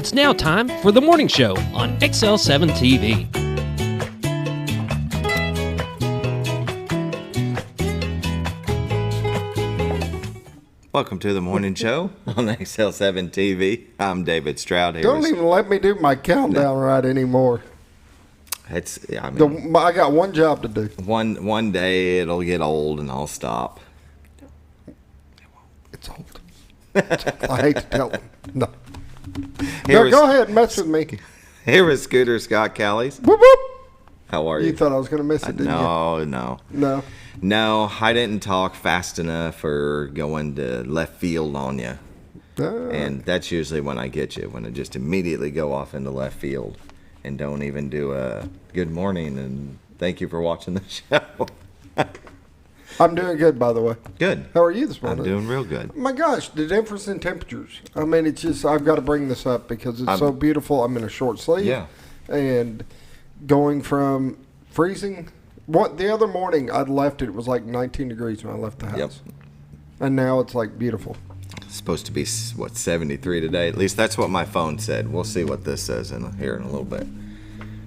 It's now time for the morning show on XL7-TV. Welcome to the morning show on XL7-TV. I'm David Stroud here. Don't even let me do my countdown right anymore. I got one job to do. One day it'll get old and I'll stop. It's old. I hate to tell them. No. Go ahead and mess with me. Here is Scooter Scott Callies. Whoop, whoop. How are you? You thought I was going to miss it, didn't you? No, I didn't talk fast enough or going to left field on you. And that's usually when I get you, when I just immediately go off into left field and don't even do a good morning and thank you for watching the show. I'm doing good, by the way. Good. How are you this morning? I'm doing real good. My gosh, the difference in temperatures. I mean, it's just, I've got to bring this up because it's so beautiful. I'm in a short sleeve. Yeah. And going from freezing. The other morning I'd left it was like 19 degrees when I left the house. Yep. And now it's like beautiful. It's supposed to be, 73 today? At least that's what my phone said. We'll see what this says here in a little bit.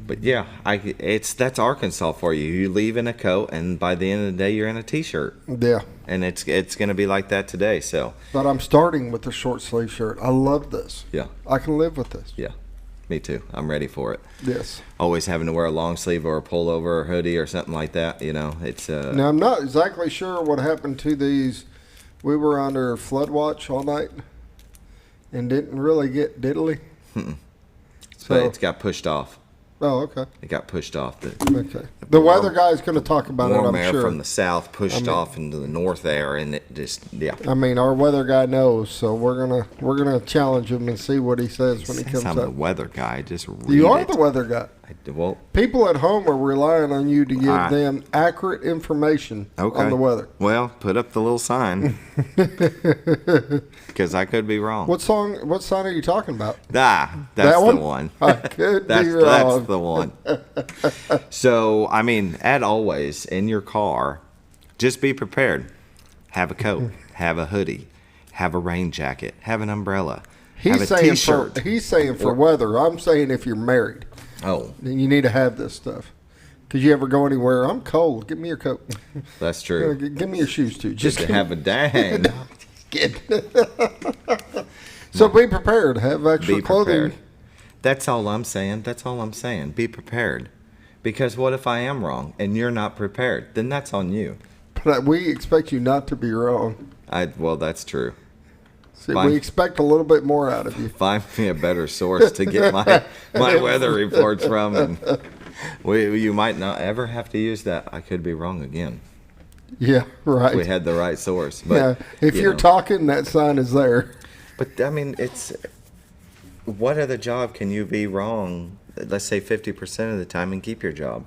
But yeah, that's Arkansas for you. You leave in a coat, and by the end of the day, you're in a t-shirt. Yeah. And it's going to be like that today. So. But I'm starting with a short sleeve shirt. I love this. Yeah. I can live with this. Yeah. Me too. I'm ready for it. Yes. Always having to wear a long sleeve or a pullover or hoodie or something like that. You know, it's. Now I'm not exactly sure what happened to these. We were under flood watch all night, and didn't really get diddly. So it's got pushed off. Oh, okay. It got pushed off. The weather guy's going to talk about it, I'm warm air sure. from the south pushed off into the north air, and it just, yeah. I mean, our weather guy knows, so we're gonna challenge him and see what he says when he comes I'm up. the weather guy. Just read You are it. the weather guy. Well, people at home are relying on you to give them accurate information on the weather. Well, put up the little sign because I could be wrong. What sign are you talking about? That's that the one. I could be wrong. That's the one. So, I mean, as always, in your car, just be prepared. Have a coat. Have a hoodie. Have a rain jacket. Have an umbrella. Have a t-shirt. He's saying for weather. I'm saying if you're married. Oh. Then you need to have this stuff. Because you ever go anywhere, I'm cold. Give me your coat. That's true. Give me your shoes, too. Just to have a dang. So be prepared. Have extra clothing. That's all I'm saying. Be prepared. Because what if I am wrong and you're not prepared? Then that's on you. But we expect you not to be wrong. Well, that's true. See, we expect a little bit more out of you. Find me a better source to get my weather reports from. And you might not ever have to use that. I could be wrong again. Yeah, right. We had the right source. But, yeah, if you're talking, that sign is there. But, I mean, what other job can you be wrong, let's say 50% of the time, and keep your job?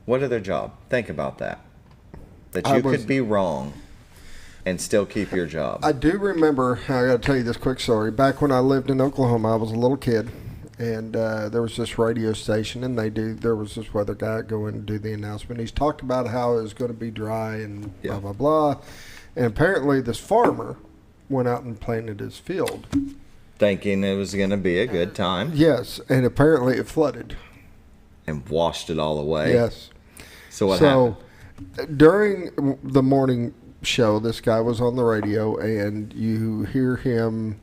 What other job? Think about that. That you could be wrong and still keep your job. I do remember, I got to tell you this quick story. Back when I lived in Oklahoma, I was a little kid, and there was this radio station, and there was this weather guy going to do the announcement. He's talked about how it was going to be dry and blah, blah, blah. And apparently this farmer went out and planted his field. Thinking it was going to be a good time. Yes, and apparently it flooded. And washed it all away. Yes. So what happened? During the morning show, this guy was on the radio, and you hear him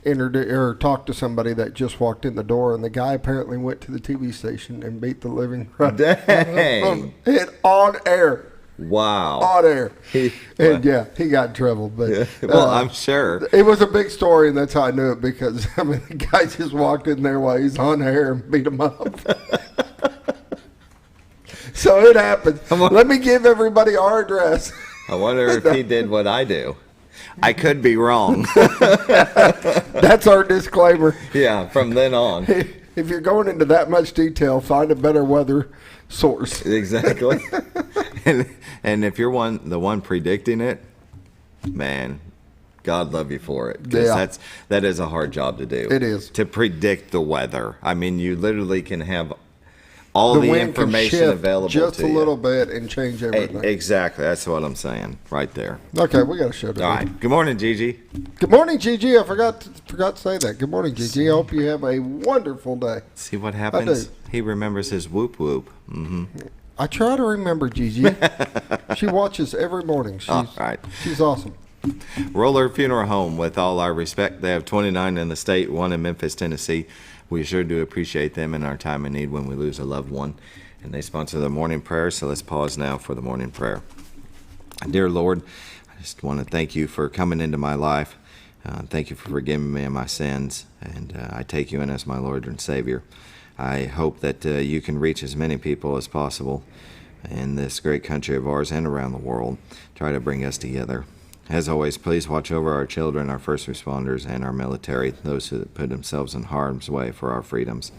talk to somebody that just walked in the door, and the guy apparently went to the TV station and beat the living right Dang. on air. Wow. On air. He got in trouble. But I'm sure. It was a big story, and that's how I knew it, because, I mean, the guy just walked in there while he's on air and beat him up. So it happened. Let me give everybody our address. I wonder if he did what I do. I could be wrong. That's our disclaimer. Yeah, from then on. If you're going into that much detail, find a better weather source. Exactly. And if you're the one predicting it, man, God love you for it. Because that is a hard job to do. It is. To predict the weather. I mean, you literally can have all the wind can information shift available just to a you. little bit and change everything. Exactly. That's what I'm saying right there. Okay, we got to show today. All right. Good morning, Gigi. Good morning, Gigi. I forgot to say that. Good morning, Gigi. I hope you have a wonderful day. See what happens? do. He remembers his whoop whoop. Mm-hmm. I try to remember Gigi. She watches every morning. All right. She's awesome. Roller Funeral Home, with all our respect. They have 29 in the state, 1 in Memphis, Tennessee. We sure do appreciate them in our time of need when we lose a loved one. And they sponsor the morning prayer, so let's pause now for the morning prayer. Dear Lord, I just want to thank you for coming into my life. Thank you for forgiving me of my sins, and I take you in as my Lord and Savior. I hope that you can reach as many people as possible in this great country of ours and around the world. Try to bring us together. As always, please watch over our children, our first responders, and our military, those who put themselves in harm's way for our freedoms.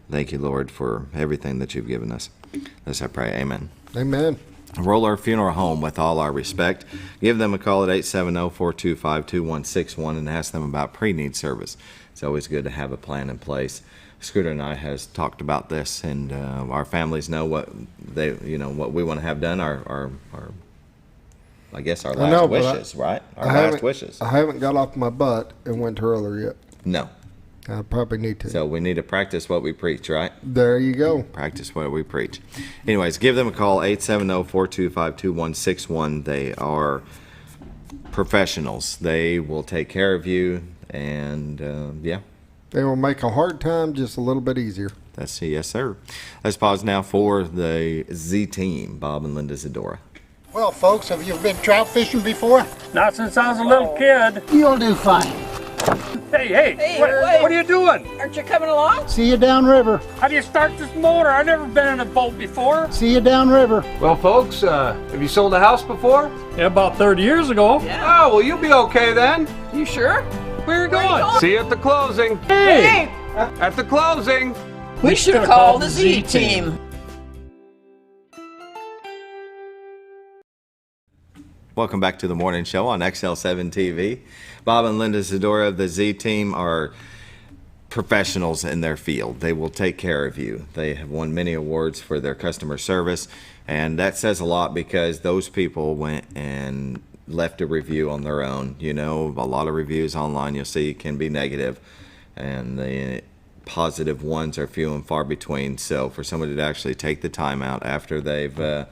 Thank you, Lord, for everything that you've given us. This I pray, amen. Amen. Roller Funeral Home, with all our respect. Give them a call at 870-425-2161 and ask them about pre-need service. It's always good to have a plan in place. Scooter and I has talked about this, and our families know what what we want to have done. Our last wishes, right? Our last wishes. I haven't got off my butt and went to roller yet. No. I probably need to. So we need to practice what we preach, right? There you go. Practice what we preach. Anyways, give them a call, 870-425-2161. They are professionals. They will take care of you, and They will make a hard time just a little bit easier. Yes, sir. Let's pause now for the Z Team, Bob and Linda Zadora. Well, folks, have you been trout fishing before? Not since I was a little kid. You'll do fine. Hey, what are you doing? Aren't you coming along? See you downriver. How do you start this motor? I've never been in a boat before. See you downriver. Well, folks, have you sold a house before? Yeah, about 30 years ago. Yeah. Oh, well, you'll be okay then. You sure? Where are you going? See you at the closing. Hey! At the closing. We should have called the Z Team. Welcome back to the morning show on XL7-TV. Bob and Linda Zadora of the Z Team are professionals in their field. They will take care of you. They have won many awards for their customer service, and that says a lot because those people went and left a review on their own. You know, a lot of reviews online you'll see can be negative, and the positive ones are few and far between. So for somebody to actually take the time out after they've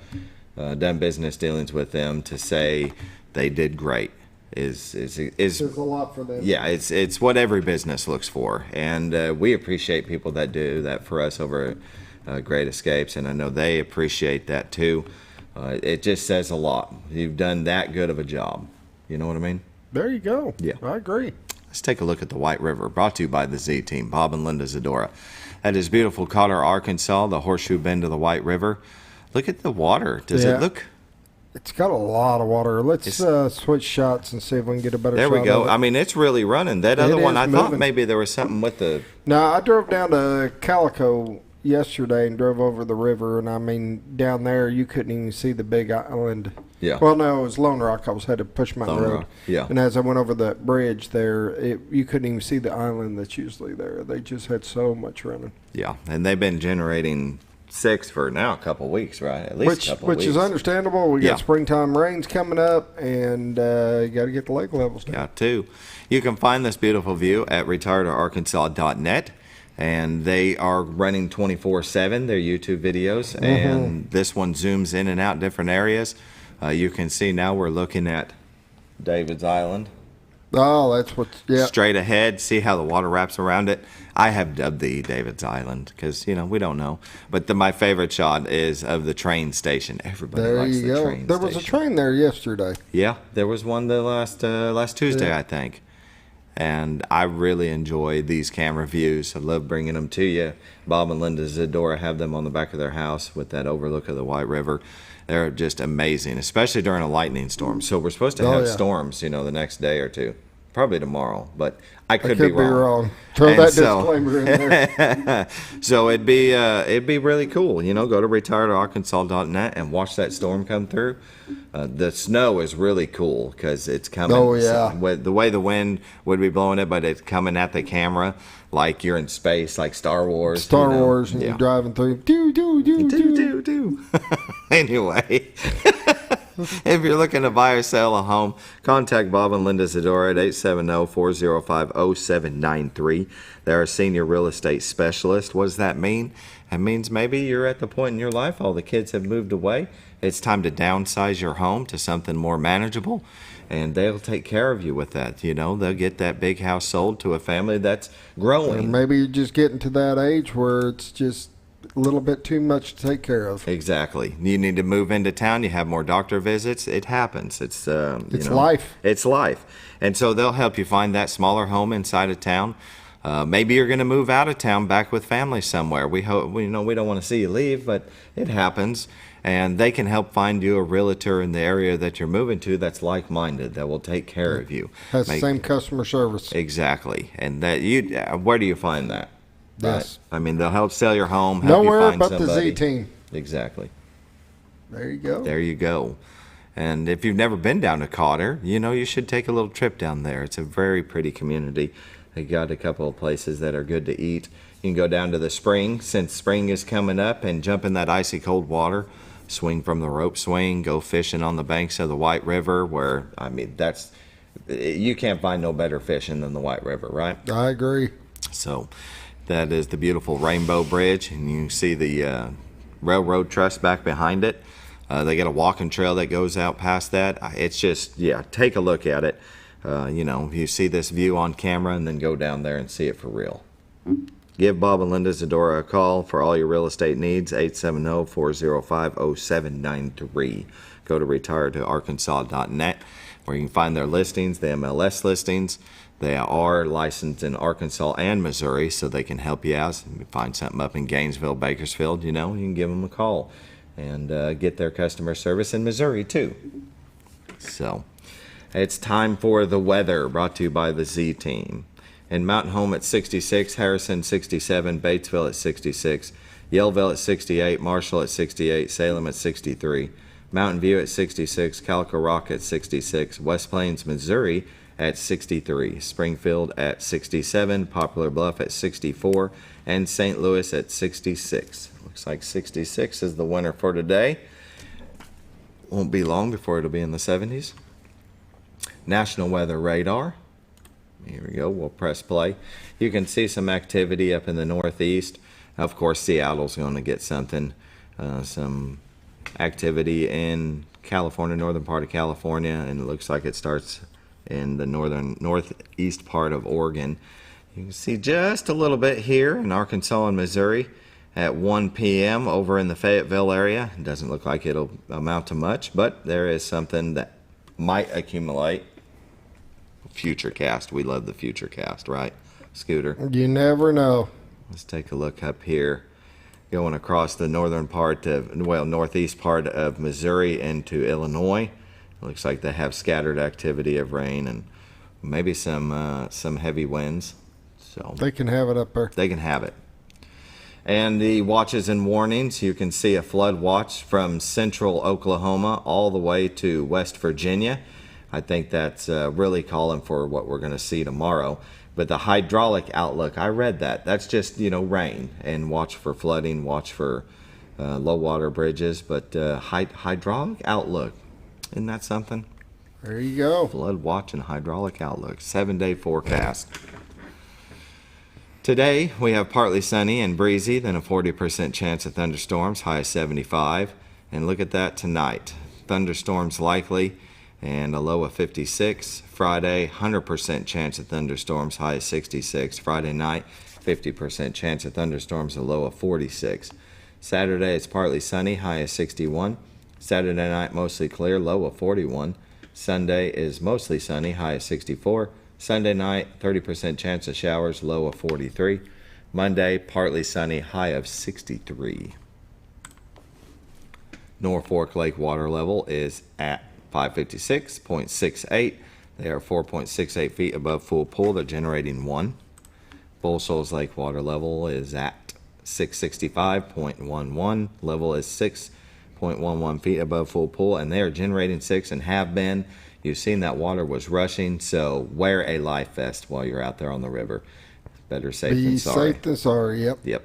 done business dealings with them to say they did great is There's a lot for them. yeah, it's what every business looks for, and we appreciate people that do that for us over Great Escapes, and I know they appreciate that too. It just says a lot. You've done that good of a job. You know what I mean? There you go. Yeah. I agree. Let's take a look at the White River, brought to you by the Z Team, Bob and Linda Zadora. That is beautiful Cotter, Arkansas, the horseshoe bend of the White River. Look at the water. Does it look? It's got a lot of water. Let's switch shots and see if we can get a better shot. There we go. Of it. I mean, it's really running. That other one, I thought moving. maybe there was something with the... No, I drove down to Calico yesterday and drove over the river, and I mean, down there you couldn't even see the big island. Yeah. Well, no, it was Lone Rock. I was headed Push Mountain Lone Road. Rock, yeah. And as I went over that bridge there, you couldn't even see the island that's usually there. They just had so much running. Yeah, and they've been generating 6 for now a couple weeks, right? At least a couple which weeks. is understandable. We Yeah. got springtime rains coming up, and you got to get the lake levels down. Got to. You can find this beautiful view at retiredarkansas.net, and they are running 24/7 their YouTube videos, and this one zooms in and out different areas. You can see now we're looking at David's Island. Oh, that's what's Straight ahead, see how the water wraps around it. I have dubbed the David's Island because, we don't know. But my favorite shot is of the train station. Everybody There likes you the go. train There station. was a train there yesterday. Yeah, there was one the last Tuesday, Yeah. I think. And I really enjoy these camera views. I love bringing them to you. Bob and Linda Zadora have them on the back of their house with that overlook of the White River. They're just amazing, especially during a lightning storm. So we're supposed to have storms, the next day or two. probably tomorrow, but I I could could be wrong. Throw And that so- disclaimer in there. So it'd be really cool, go to retiredarkansas.net and watch that storm come through. The snow is really cool because it's coming. Oh, yeah. With the way the wind would be blowing it, but it's coming at the camera like you're in space, like Star Wars. Star Wars, and Yeah. you're driving through. Do. Anyway, if you're looking to buy or sell a home, contact Bob and Linda Zadora at 870-405-0793. They're a senior real estate specialist. What does that mean? It means maybe you're at the point in your life all the kids have moved away. It's time to downsize your home to something more manageable, and they'll take care of you with that. They'll get that big house sold to a family that's growing. And maybe you're just getting to that age where it's just a little bit too much to take care of. Exactly. You need to move into town. You have more doctor visits. It happens. It's life. It's life. And so they'll help you find that smaller home inside of town. Maybe you're going to move out of town back with family somewhere. We hope we don't want to see you leave, but it happens. And they can help find you a realtor in the area that you're moving to that's like-minded, that will take care of you. Has the same customer service. Exactly. And that where do you find that? Yes. Right? I mean, they'll help sell your home. Help you Nowhere find but somebody. the Z team. Exactly. There you go. There you go. And if you've never been down to Cotter, you should take a little trip down there. It's a very pretty community. They got a couple of places that are good to eat. You can go down to the spring, since spring is coming up, and jump in that icy cold water. Swing from the rope swing, go fishing on the banks of the White River, where, you can't find no better fishing than the White River, right? I agree. So that is the beautiful Rainbow Bridge, and you see the railroad truss back behind it. They got a walking trail that goes out past that. It's just, take a look at it. You see this view on camera, and then go down there and see it for real. Give Bob and Linda Zadora a call for all your real estate needs, 870-405-0793. Go to retiredarkansas.net, where you can find their listings, the MLS listings. They are licensed in Arkansas and Missouri, so they can help you out. If you find something up in Gainesville, Bakersfield, you can give them a call and get their customer service in Missouri, too. So it's time for the weather, brought to you by the Z Team. In Mountain Home at 66, Harrison 67, Batesville at 66, Yellville at 68, Marshall at 68, Salem at 63, Mountain View at 66, Calico Rock at 66, West Plains, Missouri at 63, Springfield at 67, Poplar Bluff at 64, and St. Louis at 66. Looks like 66 is the winner for today. Won't be long before it'll be in the 70s. National Weather Radar. Here we go. We'll press play. You can see some activity up in the northeast. Of course, Seattle's going to get something. Some activity in California, northern part of California, and it looks like it starts in the northeast part of Oregon. You can see just a little bit here in Arkansas and Missouri at 1 p.m. over in the Fayetteville area. It doesn't look like it'll amount to much, but there is something that might accumulate. Futurecast. We love the Futurecast, right, Scooter? You never know. Let's take a look up here. Going across the northeast part of Missouri into Illinois. It looks like they have scattered activity of rain and maybe some heavy winds. So They can have it up there. they can have it. And the watches and warnings, you can see a flood watch from central Oklahoma all the way to West Virginia. I think that's really calling for what we're going to see tomorrow. But the hydraulic outlook, I read that. That's just, rain, and watch for flooding, watch for low water bridges. But hydraulic outlook, isn't that something? There you go. Flood watch and hydraulic outlook, 7-day forecast. Today, we have partly sunny and breezy, then a 40% chance of thunderstorms, high of 75. And look at that tonight. Thunderstorms likely, and a low of 56. Friday, 100% chance of thunderstorms, high of 66. Friday night, 50% chance of thunderstorms, a low of 46. Saturday, it's partly sunny, high of 61. Saturday night, mostly clear, low of 41. Sunday is mostly sunny, high of 64. Sunday night, 30% chance of showers, low of 43. Monday, partly sunny, high of 63. Norfolk Lake water level is at 556.68. They are 4.68 feet above full pool. They're generating 1. Bull Shoals Lake water level is at 665.11. Level is 6.11 feet above full pool, and they are generating 6 and have been. You've seen that water was rushing, so wear a life vest while you're out there on the river. Better safe than sorry. Be safe than sorry, yep. Yep.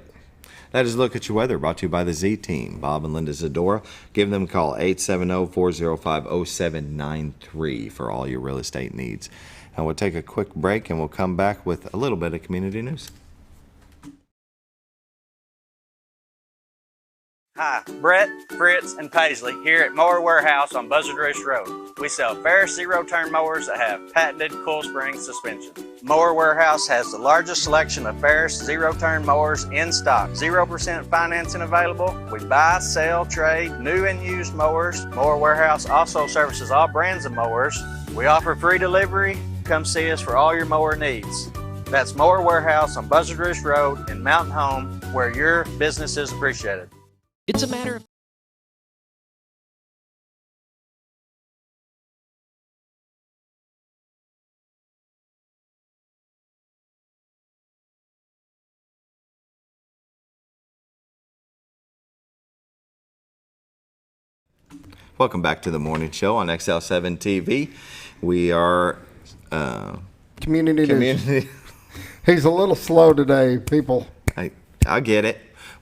That is a look at your weather, brought to you by the Z Team. Bob and Linda Zadora. Give them a call, 870-405-0793 for all your real estate needs. And we'll take a quick break, and we'll come back with a little bit of community news. Hi, Brett, Fritz, and Paisley here at Mower Warehouse on Buzzard Roost Road. We sell Ferris zero-turn mowers that have patented coil spring suspension. Mower Warehouse has the largest selection of Ferris zero-turn mowers in stock. 0% financing available. We buy, sell, trade new and used mowers. Mower Warehouse also services all brands of mowers. We offer free delivery. Come see us for all your mower needs. That's Mower Warehouse on Buzzard Roost Road in Mountain Home, where your business is appreciated. It's a matter of Welcome back to the morning show on XL7-TV. We are Community news. He's a little slow today, people. I get it.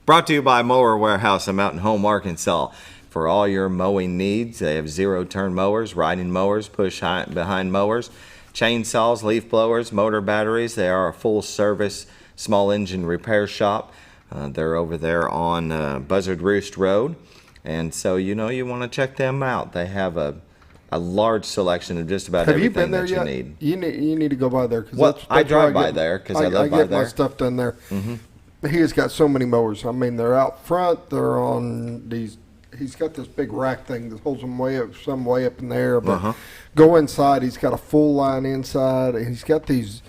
Brought to you by Mower Warehouse in Mountain Home, Arkansas. For all your mowing needs, they have zero-turn mowers, riding mowers, push-behind mowers, chainsaws, leaf blowers, motor batteries. They are a full-service small engine repair shop. They're over there on Buzzard Roost Road. And so, you want to check them out. They have a large selection of just about everything that you need. You need to go by there. Well, I drive by there because I live by there. I get my stuff done there. Mm-hmm. He has got so many mowers. I mean, they're out front. They're on these. He's got this big rack thing that holds them way up in the air. But go inside. He's got a full line inside. He's got these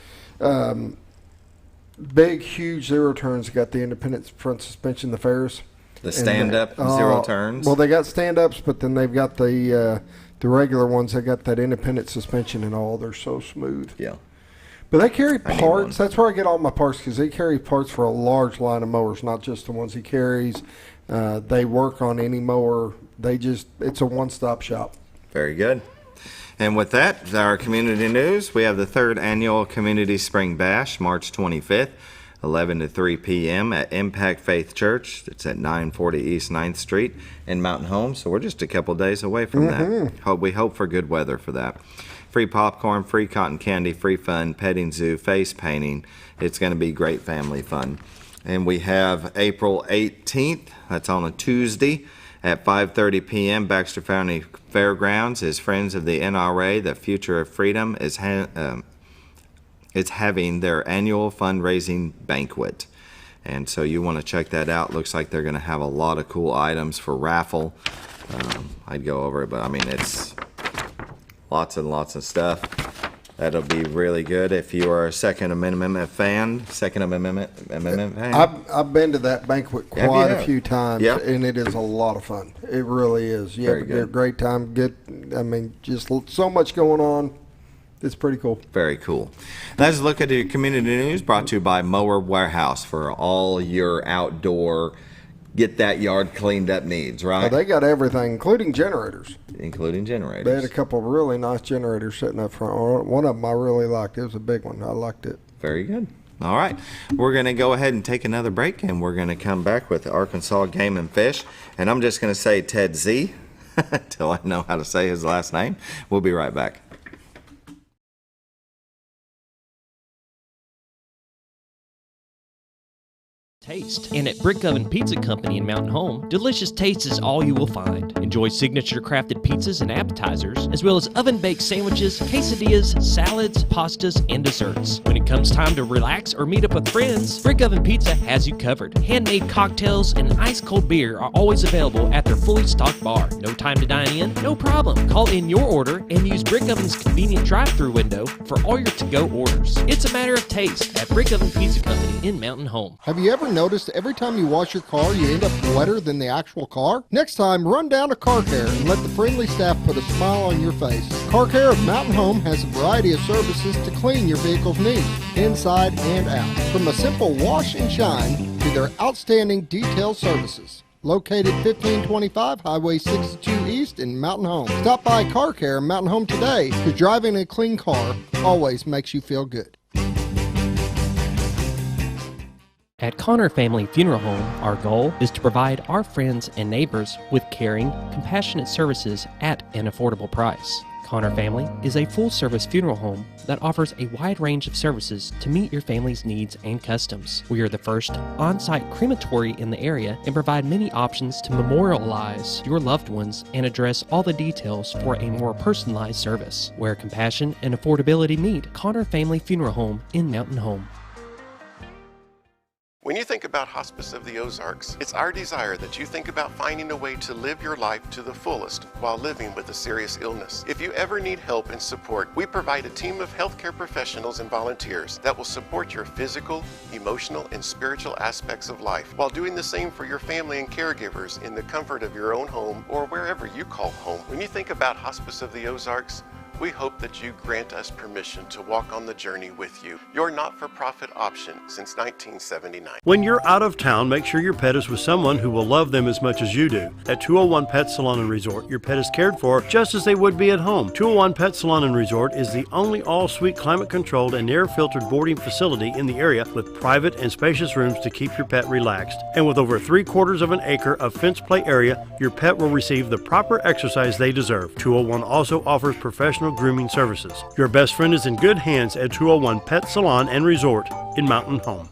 big, huge zero turns. Got the independent front suspension, the Ferris. The stand-up zero turns. Well, they got stand-ups, but then they've got the regular ones. They got that independent suspension and all. They're so smooth. Yeah. But they carry parts. That's where I get all my parts, because they carry parts for a large line of mowers, not just the ones he carries. They work on any mower. It's a one-stop shop. Very good. And with that, our community news. We have the 3rd annual Community Spring Bash, March 25th, 11 to 3 p.m. at Impact Faith Church. It's at 940 East 9th Street in Mountain Home. So we're just a couple days away from that. We hope for good weather for that. Free popcorn, free cotton candy, free fun, petting zoo, face painting. It's going to be great family fun. And we have April 18th. That's on a Tuesday at 5:30 p.m. Baxter County Fairgrounds is Friends of the NRA, the Future of Freedom, is having their annual fundraising banquet. And so you want to check that out. Looks like they're going to have a lot of cool items for raffle. I'd go over it, but I mean, it's lots and lots of stuff. That'll be really good if you are a Second Amendment fan. I've been to that banquet quite a few times, and it is a lot of fun. It really is. You have a great time. Good. I mean, just so much going on. It's pretty cool. Very cool. Let's look at the community news brought to you by Mower Warehouse for all your outdoor get that yard cleaned up needs, right? Well, they got everything, including generators. Including generators. They had a couple of really nice generators sitting up front. One of them I really liked. It was a big one. I liked it. Very good. All right. We're going to go ahead and take another break, and we're going to come back with Arkansas Game and Fish. And I'm just going to say Ted Z until I know how to say his last name. We'll be right back. taste. And at Brick Oven Pizza Company in Mountain Home, delicious taste is all you will find. Enjoy signature crafted pizzas and appetizers, as well as oven-baked sandwiches, quesadillas, salads, pastas, and desserts. When it comes time to relax or meet up with friends, Brick Oven Pizza has you covered. Handmade cocktails and ice-cold beer are always available at their fully stocked bar. No time to dine in? No problem. Call in your order and use Brick Oven's convenient drive-thru window for all your to-go orders. It's a matter of taste at Brick Oven Pizza Company in Mountain Home. Have you ever noticed every time you wash your car, you end up wetter than the actual car? Next time, run down to Car Care and let the friendly staff put a smile on your face. Car Care of Mountain Home has a variety of services to clean your vehicle's needs, inside and out. From a simple wash and shine to their outstanding detail services. Located 1525 Highway 62 East in Mountain Home. Stop by Car Care in Mountain Home today, because driving a clean car always makes you feel good. At Connor Family Funeral Home, our goal is to provide our friends and neighbors with caring, compassionate services at an affordable price. Connor Family is a full-service funeral home that offers a wide range of services to meet your family's needs and customs. We are the first on-site crematory in the area and provide many options to memorialize your loved ones and address all the details for a more personalized service. Where compassion and affordability meet, Connor Family Funeral Home in Mountain Home. When you think about Hospice of the Ozarks, it's our desire that you think about finding a way to live your life to the fullest while living with a serious illness. If you ever need help and support, we provide a team of healthcare professionals and volunteers that will support your physical, emotional, and spiritual aspects of life while doing the same for your family and caregivers in the comfort of your own home or wherever you call home. When you think about Hospice of the Ozarks, we hope that you grant us permission to walk on the journey with you. Your not-for-profit option since 1979. When you're out of town, make sure your pet is with someone who will love them as much as you do. At 201 Pet Salon and Resort, your pet is cared for just as they would be at home. 201 Pet Salon and Resort is the only all-suite climate-controlled and air-filtered boarding facility in the area with private and spacious rooms to keep your pet relaxed. And with over 3/4 of an acre of fenced play area, your pet will receive the proper exercise they deserve. 201 also offers professional grooming services. Your best friend is in good hands at 201 Pet Salon and Resort in Mountain Home.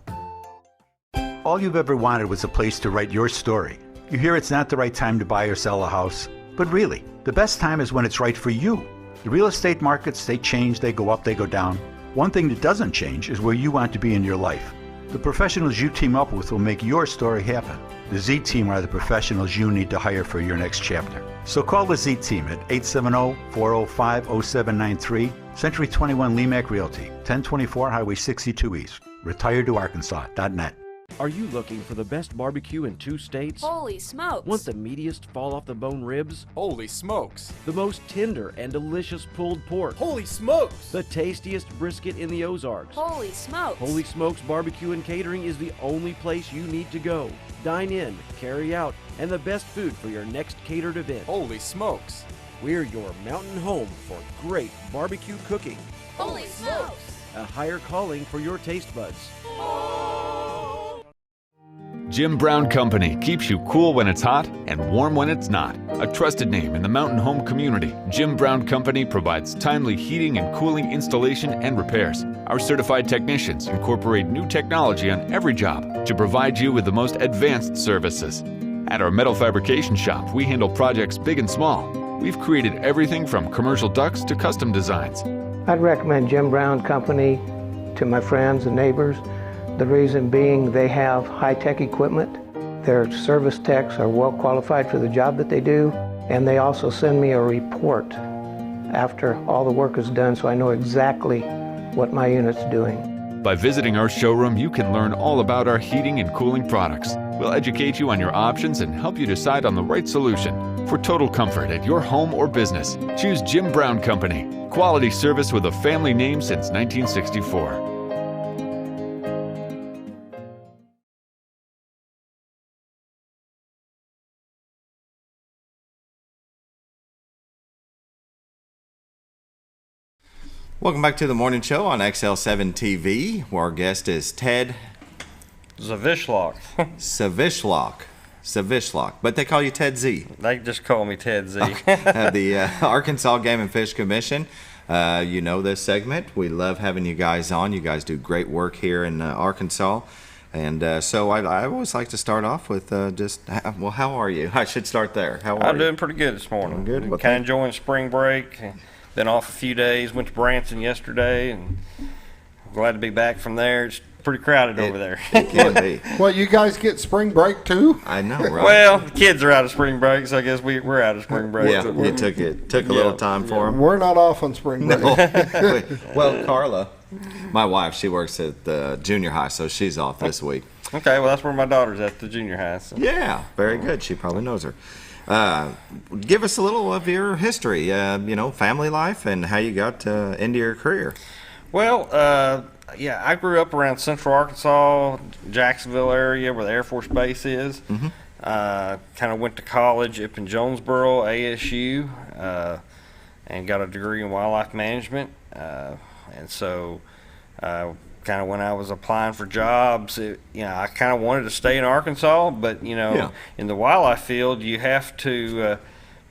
All you've ever wanted was a place to write your story. You hear it's not the right time to buy or sell a house, but really, the best time is when it's right for you. The real estate markets, they change, they go up, they go down. One thing that doesn't change is where you want to be in your life. The professionals you team up with will make your story happen. The Z Team are the professionals you need to hire for your next chapter. So call the Z Team at 870-405-0793, Century 21 Lemac Realty, 1024 Highway 62 East, retiredtoarkansas.net. Are you looking for the best barbecue in 2 states? Holy smokes! Want the meatiest fall-off-the-bone ribs? Holy smokes! The most tender and delicious pulled pork? Holy smokes! The tastiest brisket in the Ozarks? Holy smokes! Holy Smokes Barbecue and Catering is the only place you need to go. Dine in, carry out, and the best food for your next catered event. Holy smokes! We're your mountain home for great barbecue cooking. Holy smokes! A higher calling for your taste buds. Jim Brown Company keeps you cool when it's hot and warm when it's not. A trusted name in the mountain home community, Jim Brown Company provides timely heating and cooling installation and repairs. Our certified technicians incorporate new technology on every job to provide you with the most advanced services. At our metal fabrication shop, we handle projects big and small. We've created everything from commercial ducts to custom designs. I'd recommend Jim Brown Company to my friends and neighbors. The reason being they have high-tech equipment, their service techs are well qualified for the job that they do, and they also send me a report after all the work is done so I know exactly what my unit's doing. By visiting our showroom, you can learn all about our heating and cooling products. We'll educate you on your options and help you decide on the right solution. For total comfort at your home or business, choose Jim Brown Company. Quality service with a family name since 1964. Welcome back to the morning show on XL7-TV, where our guest is Ted Zawislak. Zawislak, but they call you Ted Z. They just call me Ted Z. The Arkansas Game and Fish Commission. You know this segment. We love having you guys on. You guys do great work here in Arkansas. And so I always like to start off with well, how are you? I should start there. How are you? I'm doing pretty good this morning. Good. Kind of enjoying spring break. Been off a few days. Went to Branson yesterday, and I'm glad to be back from there. It's pretty crowded over there. It can be. Well, you guys get spring break too? I know, right? Well, the kids are out of spring break, so I guess we're out of spring break. Yeah, it took a little time for them. We're not off on spring break. No. Well, Carla, my wife, she works at the junior high, so she's off this week. Okay, well, that's where my daughter's at, the junior high. So. Yeah, very good. She probably knows her. Give us a little of your history, family life, and how you got into your career. Well, I grew up around Central Arkansas, Jacksonville area, where the Air Force Base is. Mm-hmm. Kind of went to college up in Jonesboro, ASU, and got a degree in wildlife management. And so, kind of when I was applying for jobs, I kind of wanted to stay in Arkansas, but in the wildlife field, you have to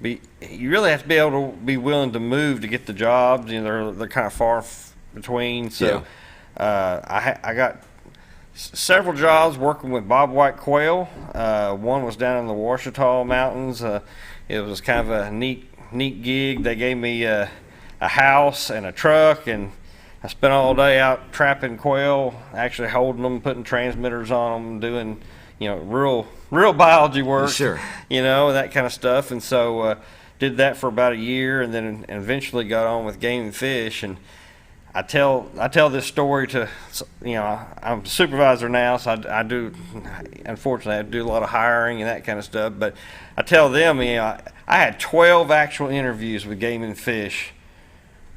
you really have to be able to be willing to move to get the jobs. They're kind of far between. So, I got several jobs working with bobwhite quail. One was down in the Ouachita Mountains. It was kind of a neat gig. They gave me a house and a truck, and I spent all day out trapping quail, actually holding them, putting transmitters on them, doing real biology work. Sure. That kind of stuff. And so did that for about a year, and then eventually got on with game and fish. And I tell this story to, I'm a supervisor now, so unfortunately, I do a lot of hiring and that kind of stuff. But I tell them, I had 12 actual interviews with game and fish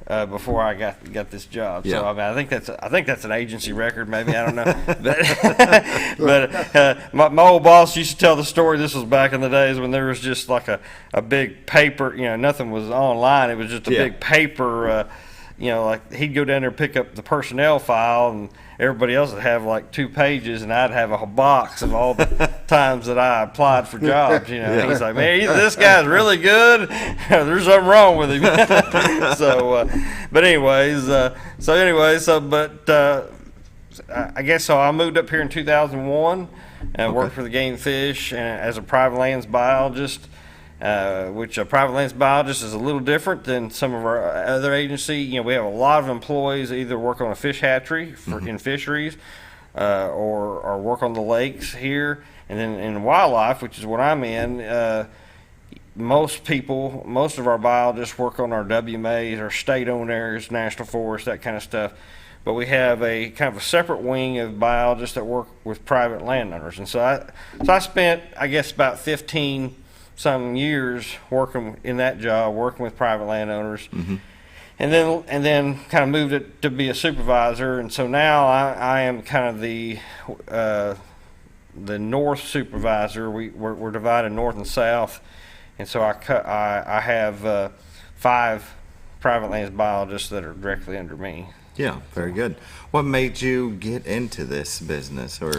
before I got this job. Yeah. So I think that's an agency record, maybe, I don't know. But my old boss used to tell the story. This was back in the days when there was just like a big paper. Nothing was online. It was just a big paper. Like he'd go down there and pick up the personnel file, and everybody else would have like 2 pages, and I'd have a box of all the times that I applied for jobs. He's like, man, either this guy's really good, or there's something wrong with him. I guess so. I moved up here in 2001 and worked for the game and fish as a private lands biologist. Which a private lands biologist is a little different than some of our other agency. We have a lot of employees either work on a fish hatchery in fisheries or work on the lakes here. And then in wildlife, which is what I'm in, most of our biologists work on our WMAs, our state-owned areas, national forests, that kind of stuff. But we have a kind of a separate wing of biologists that work with private landowners. And so I spent, I guess, about 15 some years working in that job, working with private landowners, and then kind of moved it to be a supervisor. And so now I am kind of the north supervisor. We're divided north and south, and so I have 5 private lands biologists that are directly under me. Yeah, very good. What made you get into this business or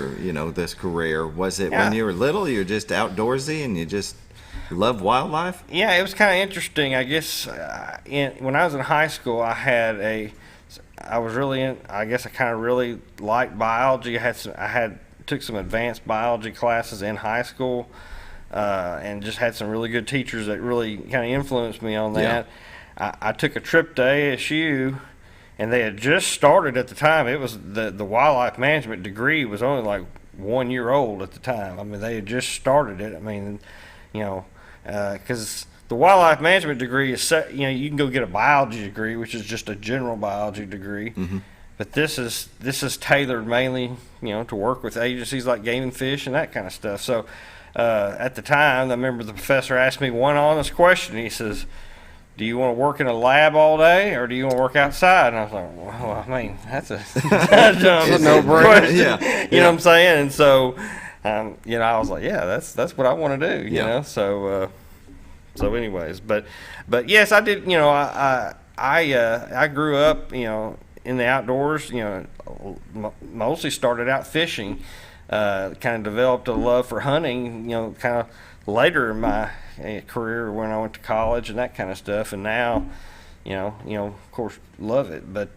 this career? Was it when you were little, you were just outdoorsy and you just love wildlife? Yeah, it was kind of interesting. I guess when I was in high school, I kind of really liked biology. I took some advanced biology classes in high school, and just had some really good teachers that really kind of influenced me on that. Yeah. I took a trip to ASU, and they had just started at the time. It was the wildlife management degree was only like 1 year old at the time. I mean, they had just started it. I mean, because the wildlife management degree is you can go get a biology degree, which is just a general biology degree, but this is tailored mainly to work with agencies like game and fish and that kind of stuff. So at the time, I remember the professor asked me one honest question. He says, do you want to work in a lab all day, or do you want to work outside? And I was like, well, I mean, that's a no-brainer question. You know what I'm saying? And so I was like, yeah, that's what I want to do, So anyways, but yes, I did. I grew up, in the outdoors. Mostly started out fishing. Kind of developed a love for hunting. Kind of later in my career when I went to college and that kind of stuff. And now, of course, love it. But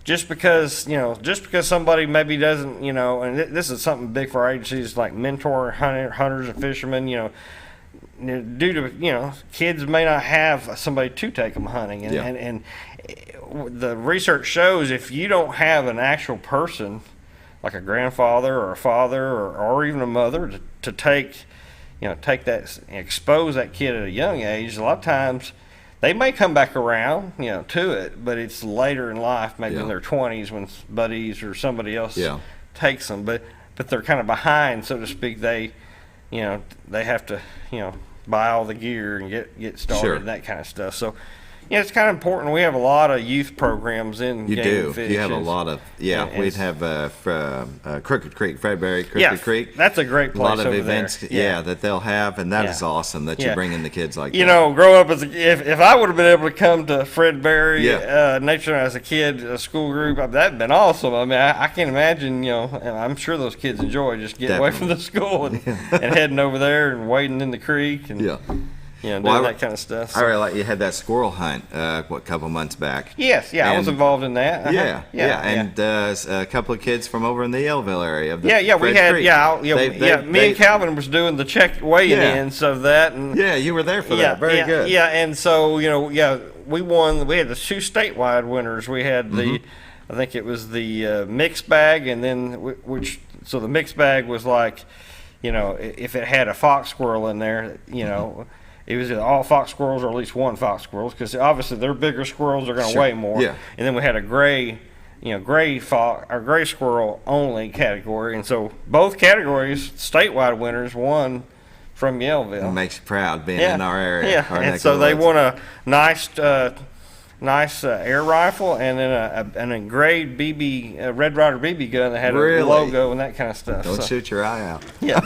just because somebody maybe doesn't, and this is something big for our agencies, like mentor hunters and fishermen, due to, kids may not have somebody to take them hunting. And the research shows if you don't have an actual person, like a grandfather or a father or even a mother to take that, expose that kid at a young age, a lot of times they may come back around, to it, but it's later in life, maybe in their 20s when buddies or somebody else takes them. But they're kind of behind, so to speak. They they have to, buy all the gear and get started Sure. and that kind of stuff. So, it's kind of important. We have a lot of youth programs in You game do. and fish. You have a lot of, we'd have Crooked Creek, Fredberry, Crooked Creek. That's a great place. A lot of over events, there. that they'll have, and that is awesome that you bring in the kids like that. Grow up if I would have been able to come to Fredberry Nature as a kid, a school group, that'd been awesome. I mean, I can't imagine, and I'm sure those kids enjoy just getting away from the school and heading over there and wading in the creek and doing that kind of stuff. I really like you had that squirrel hunt, a couple months back. Yes, I was involved in that. And a couple of kids from over in the Yellville area of the we had Creek. Me and Calvin was doing the check weighing-ins of that, and you were there for that. Very good. Yeah, and so we won. We had the 2 statewide winners. We had I think it was the mixed bag, and then so the mixed bag was like, if it had a fox squirrel in there, it was all fox squirrels or at least one fox squirrel, because obviously they're bigger squirrels, they're going to weigh more. Yeah. And then we had a gray fox or gray squirrel only category, and so both categories, statewide winners, won from Yellville. It makes you proud being in our area. Yeah, and so they won a nice air rifle and then a engraved Red Ryder BB gun that had a logo and that kind of stuff. Don't shoot your eye out. Yeah,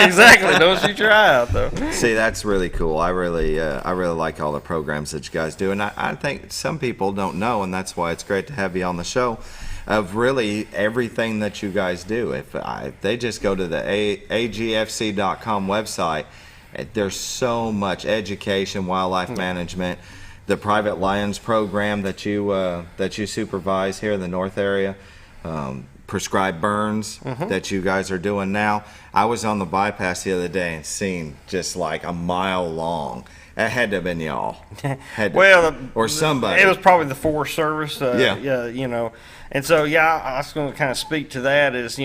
exactly. Don't shoot your eye out, though. See, that's really cool. I really like all the programs that you guys do, and I think some people don't know, and that's why it's great to have you on the show. Of really everything that you guys do. If they just go to the agfc.com website, there's so much education, wildlife management. The Private Lions program that you supervise here in the North area, prescribed burns that you guys are doing now. I was on the bypass the other day and seen just like a mile long. That had to have been y'all. Or somebody. It was probably the Forest Service. And so I was going to kind of speak to that. Is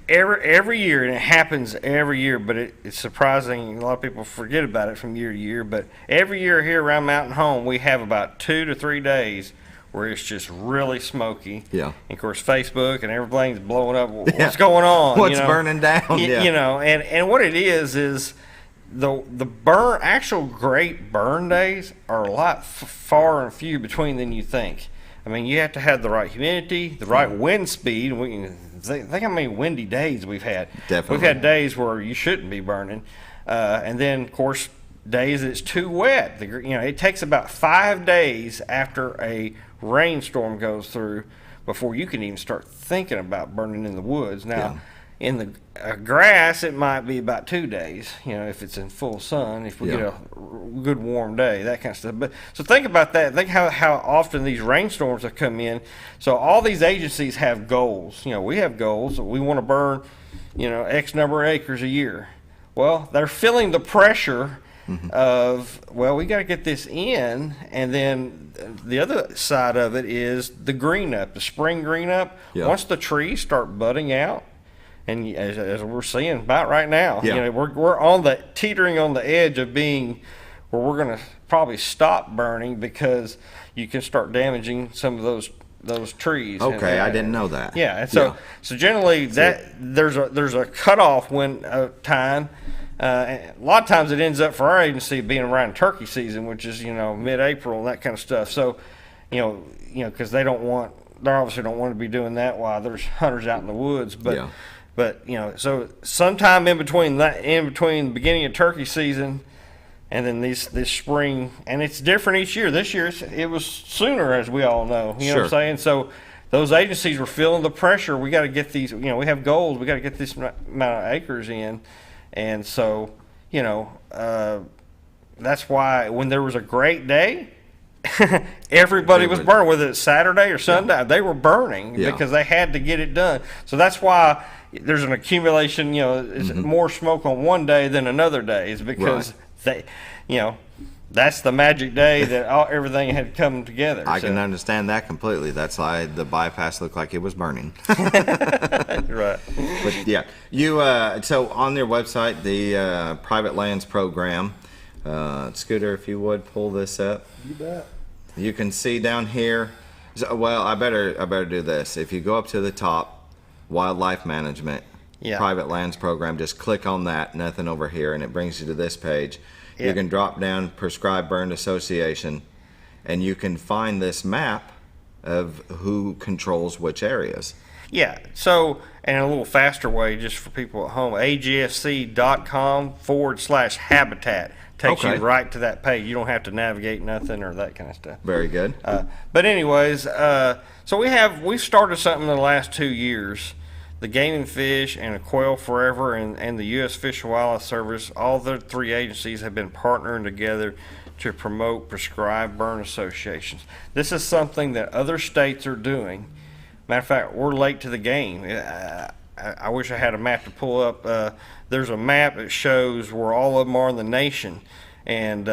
every year, and it happens every year, but it's surprising. A lot of people forget about it from year to year. But every year here around Mountain Home, we have about 2 to 3 days where it's just really smoky. Yeah. And of course, Facebook and everything's blowing up. What's going on? What's burning down? And what it is the actual great burn days are a lot far and few between than you think. I mean, you have to have the right humidity, the right wind speed. And we can think how many windy days we've had. Definitely. We've had days where you shouldn't be burning. And then, of course, days it's too wet. It takes about 5 days after a rainstorm goes through before you can even start thinking about burning in the woods. Now, in the grass, it might be about 2 days, if it's in full sun, if we get a good warm day, that kind of stuff. But so think about that. Think how often these rainstorms have come in. So all these agencies have goals. We have goals. We want to burn, X number of acres a year. Well, they're feeling the pressure of, we got to get this in. And then the other side of it is the green up, the spring green up. Yeah. Once the trees start budding out, and as we're seeing about right now, we're on the teetering on the edge of being where we're going to probably stop burning because you can start damaging some of those trees. Okay, I didn't know that. Yeah, and so generally there's a cutoff time. A lot of times it ends up for our agency being around turkey season, which is mid-April and that kind of stuff. So because they obviously don't want to be doing that while there's hunters out in the woods, but. But so sometime in between the beginning of turkey season and then this spring, and it's different each year. This year it was sooner, as we all know. You know what I'm saying? So those agencies were feeling the pressure. We got to get these. We have goals. We got to get this amount of acres in, and so that's why when there was a great day. Everybody was burning, whether it's Saturday or Sunday. They were burning because they had to get it done. So that's why there's an accumulation. It's more smoke on one day than another day. Is because that's the magic day that everything had come together. I can understand that completely. That's why the bypass looked like it was burning. Right. But you. So on their website, the Private Lands program. Scooter, if you would pull this up. You bet. You can see down here. I better do this. If you go up to the top, wildlife management, private lands program, just click on that, nothing over here, and it brings you to this page. Yeah. You can drop down Prescribed Burn Association, and you can find this map of who controls which areas. Yeah, so, and a little faster way just for people at home, agfc.com/habitat takes you right to that page. You don't have to navigate nothing or that kind of stuff. Very good. But anyways, so we've started something in the last 2 years. The Game and Fish and Quail Forever and the U.S. Fish and Wildlife Service, all the 3 agencies have been partnering together to promote prescribed burn associations. This is something that other states are doing. Matter of fact, we're late to the game. I wish I had a map to pull up. There's a map that shows where all of them are in the nation. And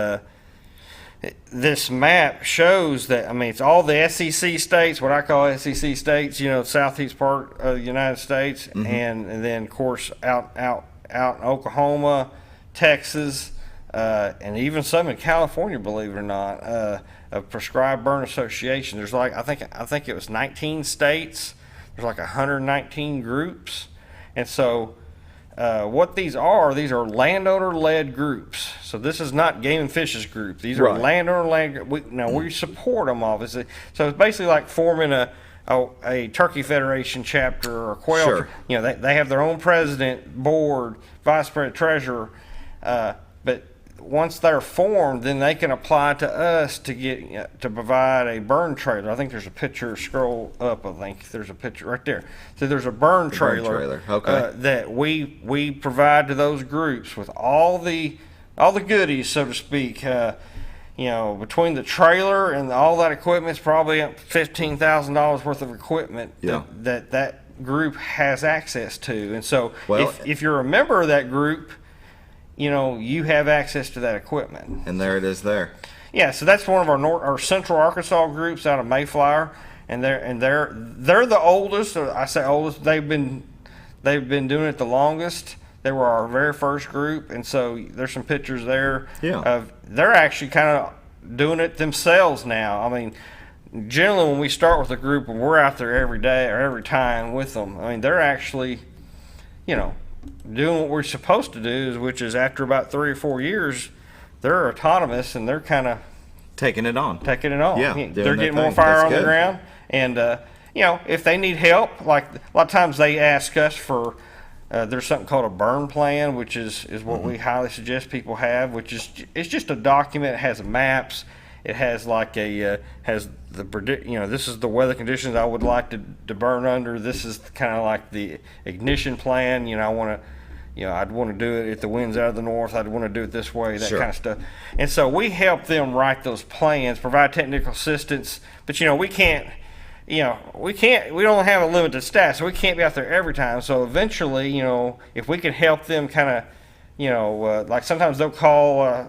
this map shows that, I mean, it's all the SEC states, what I call SEC states, southeast part of the United States, and then, of course, out in Oklahoma, Texas, and even some in California, believe it or not, of prescribed burn association. There's like, I think it was 19 states. There's like 119 groups. And so what these are landowner-led groups. So this is not Game and Fish's group. These are landowner-led. We support them, obviously. So it's basically like forming a Turkey Federation chapter or a Quail. Sure. They have their own president, board, vice president, treasurer. But once they're formed, then they can apply to us to provide a burn trailer. I think there's a picture. Scroll up. I think there's a picture right there. So there's a burn trailer, Okay. that we provide to those groups with all the goodies, so to speak. Between the trailer and all that equipment, it's probably $15,000 worth of equipment that group has access to. And so, if you're a member of that group, you have access to that equipment. And there it is there. Yeah, so that's one of our Central Arkansas groups out of Mayflower, and they're the oldest. I say oldest. They've been doing it the longest. They were our very first group, and so there's some pictures there. Yeah. They're actually kind of doing it themselves now. I mean, generally when we start with a group and we're out there every day or every time with them, I mean, they're actually, doing what we're supposed to do, which is after about 3 or 4 years, they're autonomous and they're kind of taking it on. Yeah, they're getting more fire on the ground. And if they need help, like a lot of times they ask us for. There's something called a burn plan, which is what we highly suggest people have. It's just a document. It has maps. It has this is the weather conditions I would like to burn under. This is kind of like the ignition plan. I'd want to do it if the wind's out of the north. I'd want to do it this way, that kind of stuff. And so we help them write those plans, provide technical assistance. But we can't. We don't have a limited staff, so we can't be out there every time. So eventually, if we can help them kind of, like sometimes they'll call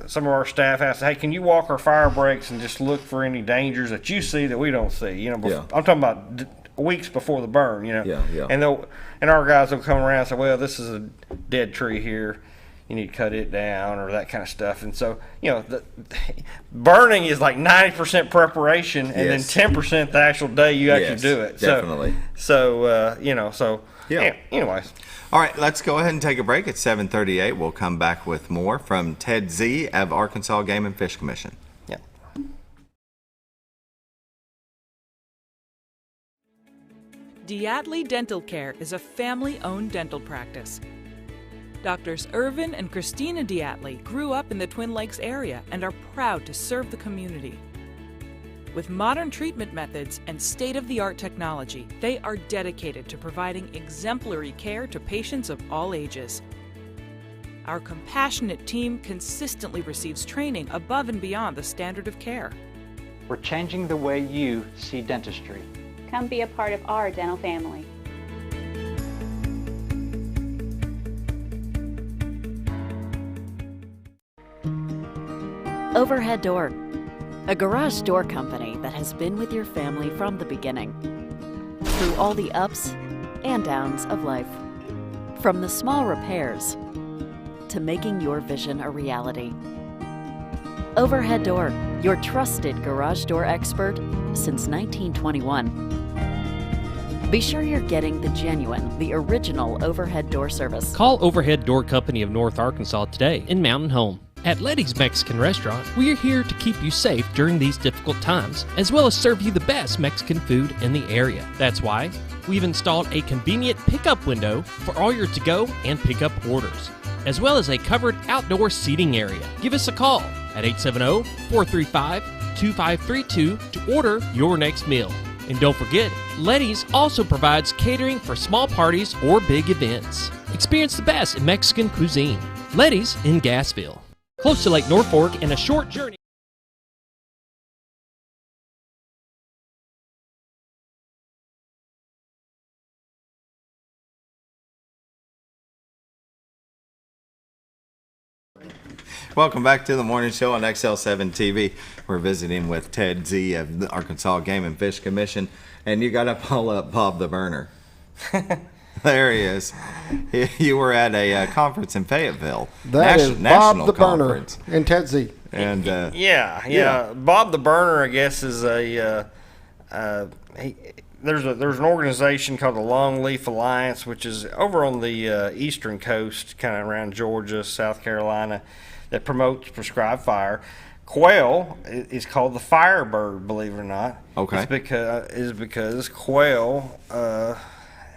some of our staff out and say, hey, can you walk our fire breaks and just look for any dangers that you see that we don't see? I'm talking about weeks before the burn, And our guys will come around and say, well, this is a dead tree here. You need to cut it down or that kind of stuff. And so, the burning is like 90% preparation and then 10% the actual day you actually do it. Definitely. Anyways. All right, let's go ahead and take a break at 7:38. We'll come back with more from Ted Z of Arkansas Game and Fish Commission. Yeah. Diatley Dental Care is a family-owned dental practice. Doctors Irvin and Christina Diatley grew up in the Twin Lakes area and are proud to serve the community. With modern treatment methods and state-of-the-art technology, they are dedicated to providing exemplary care to patients of all ages. Our compassionate team consistently receives training above and beyond the standard of care. We're changing the way you see dentistry. Come be a part of our dental family. Overhead Door, a garage door company that has been with your family from the beginning, through all the ups and downs of life. From the small repairs to making your vision a reality. Overhead Door, your trusted garage door expert since 1921. Be sure you're getting the genuine, the original overhead door service. Call Overhead Door Company of North Arkansas today in Mountain Home. At Letty's Mexican Restaurant, we are here to keep you safe during these difficult times, as well as serve you the best Mexican food in the area. That's why we've installed a convenient pickup window for all your to-go and pickup orders, as well as a covered outdoor seating area. Give us a call at 870-435-2532 to order your next meal. And don't forget, Letty's also provides catering for small parties or big events. Experience the best in Mexican cuisine. Letty's in Gassville, close to Lake Norfolk and a short journey. Welcome back to the morning show on XL7-TV. We're visiting with Ted Z of the Arkansas Game and Fish Commission, and you got to pull up Bob the Burner. There he is. You were at a conference in Fayetteville. That is Bob the Burner and Ted Z. And yeah. Bob the Burner, I guess, is there's an organization called the Longleaf Alliance, which is over on the eastern coast, kind of around Georgia, South Carolina, that promotes prescribed fire. Quail is called the Firebird, believe it or not. Okay. It's because quail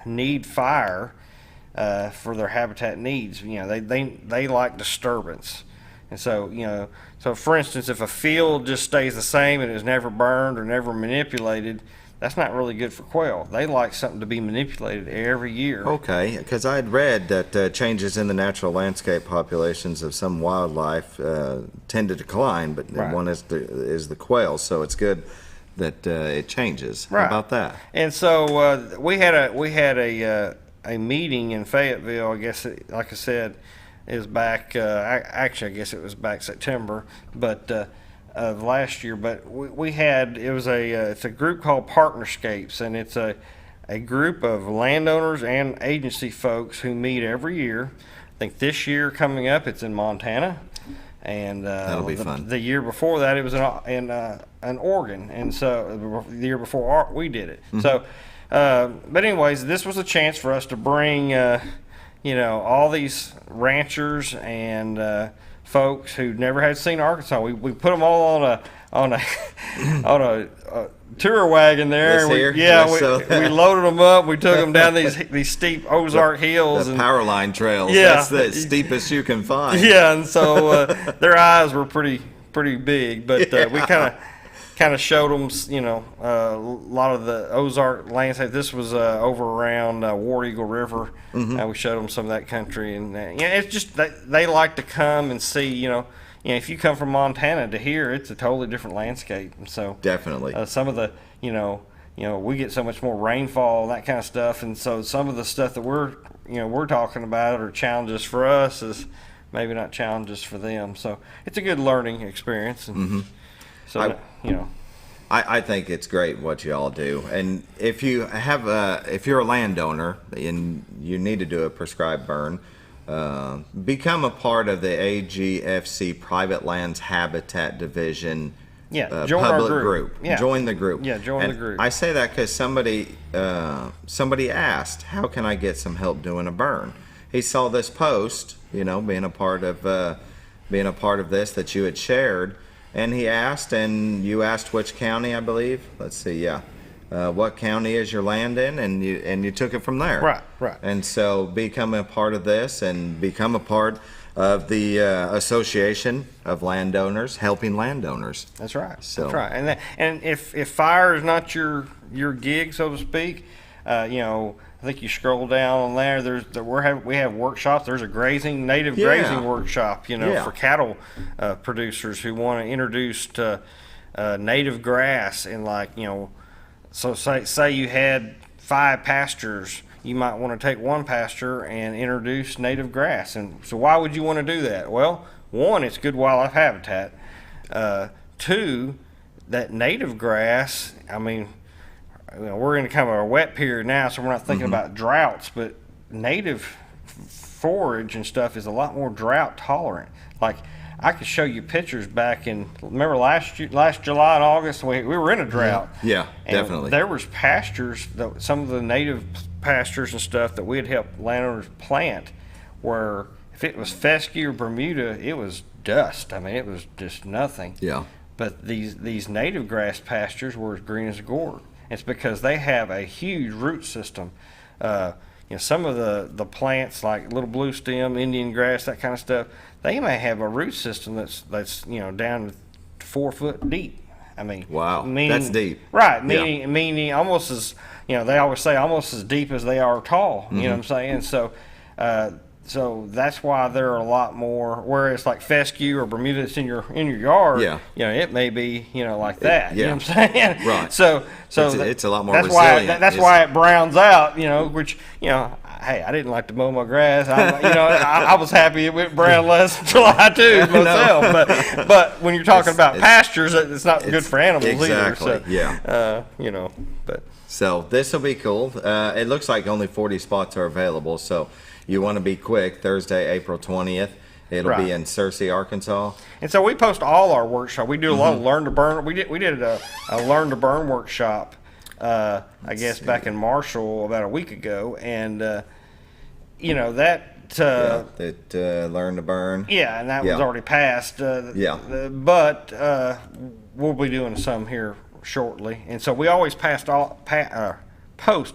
need fire for their habitat needs. You know, they like disturbance. And so, so for instance, if a field just stays the same and is never burned or never manipulated, that's not really good for quail. They like something to be manipulated every year. Okay, because I had read that changes in the natural landscape populations of some wildlife tend to decline, but one is the quail, so it's good that it changes. Right. How about that? And so we had a meeting in Fayetteville. I guess, like I said, is back. Actually, I guess it was back September, but. Of last year, but we had it's a group called Partnerscapes, and it's a group of landowners and agency folks who meet every year. I think this year coming up it's in Montana, and that'll be fun. The year before that it was in Oregon, and so the year before we did it. Mm-hmm. So, but anyways, this was a chance for us to bring all these ranchers and folks who never had seen Arkansas. We put them all on a tour wagon there. We loaded them up. We took them down these steep Ozark hills, the power line trails. Yeah, that's the steepest you can find. Yeah, and so their eyes were pretty big, but we kind of showed them, a lot of the Ozark landscape. This was over around War Eagle River. Mm-hmm. We showed them some of that country, and it's just they like to come and see. If you come from Montana to here, it's a totally different landscape. And so definitely some of the we get so much more rainfall and that kind of stuff, and so some of the stuff that we're talking about are challenges for us is maybe not challenges for them. So it's a good learning experience. And mm-hmm. So I think it's great what you all do, and if you're a landowner and you need to do a prescribed burn, become a part of the AGFC Private Lands Habitat Division. Join public our group. Yeah. Join the group. Yeah, join the group. I say that because somebody asked, how can I get some help doing a burn? He saw this post, being a part of this that you had shared. And he asked, and you asked which county, I believe. Let's see, what county is your land in, and you took it from there. Right. And so become a part of this, and become a part of the Association of Landowners, helping landowners. That's right. So. That's right. And if fire is not your gig, so to speak, I think you scroll down on there. We have workshops. There's a native grazing workshop, for cattle producers who want to introduce native grass and so say you had 5 pastures, you might want to take one pasture and introduce native grass. And so why would you want to do that? Well, 1, it's good wildlife habitat. 2, that native grass. I mean, we're in kind of a wet period now, so we're not thinking about droughts, but native forage and stuff is a lot more drought tolerant. Like, I could show you pictures back in, remember last July and August, we were in a drought. Yeah, and definitely. There was pastures, some of the native pastures and stuff that we had helped landowners plant, where if it was fescue or Bermuda, it was dust. I mean, it was just nothing. Yeah. But these native grass pastures were as green as a gourd. It's because they have a huge root system. Some of the plants like little blue stem, Indian grass, that kind of stuff, they may have a root system that's down 4 foot deep. I mean, wow, meaning, that's deep. Right, meaning almost as, they always say almost as deep as they are tall. You know what I'm saying? So that's why there are a lot more. Whereas like fescue or Bermuda that's in your yard, it may be like that. You know what I'm saying? Right. So it's a lot more that's resilient. That's why it browns out. Which hey, I didn't like to mow my grass. I was happy it went brown last July too myself. But when you're talking about pastures, it's not good for animals exactly, either. So, but so this will be cool. It looks like only 40 spots are available. So. You want to be quick. Thursday, April 20th. It'll be in Searcy, Arkansas. And so we post all our workshops. We do a lot of learn to burn. We did a learn to burn workshop. I guess back in Marshall about a week ago, and that. Learn to burn. Yeah, and that was already passed. But we'll be doing some here shortly, and so we always post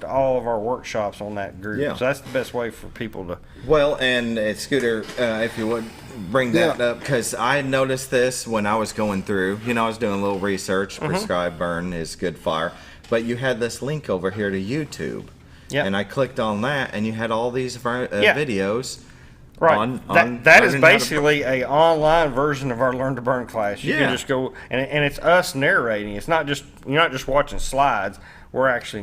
all of our workshops on that group. So that's the best way for people to. Well, and Scooter, if you would bring that up, because I noticed this when I was going through. I was doing a little research. Prescribed burn is good fire, but you had this link over here to YouTube. Yeah. And I clicked on that, and you had all these videos. Right. That is basically a online version of our Learn to Burn class. You can just go, and it's us narrating. It's not just you're not just watching slides. We're actually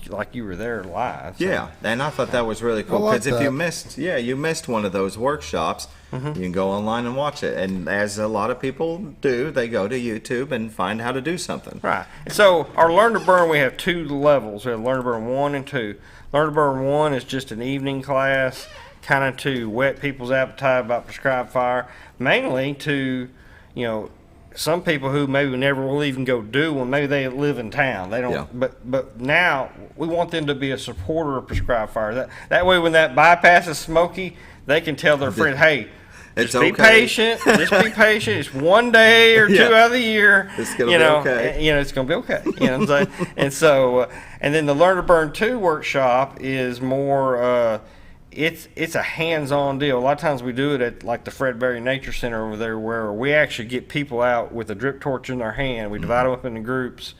like you were there live. So. Yeah, and I thought that was really cool because if you missed one of those workshops, you can go online and watch it. And as a lot of people do, they go to YouTube and find how to do something. Right. So our Learn to Burn, we have 2 levels. We have Learn to Burn 1 and 2. Learn to Burn 1 is just an evening class, kind of to whet people's appetite about prescribed fire, mainly to, some people who maybe never will even go do one, maybe they live in town. They don't. Yeah. But now we want them to be a supporter of prescribed fire. That way, when that bypass is smoky, they can tell their friend, "Hey, just be patient. Just be patient. It's one day or 2 out of the year. It's gonna be okay. It's gonna be okay. You know what I'm saying? And so, and then the Learn to Burn 2 workshop is more. It's a hands-on deal. A lot of times we do it at like the Fred Berry Nature Center over there, where we actually get people out with a drip torch in their hand. We divide them up into groups,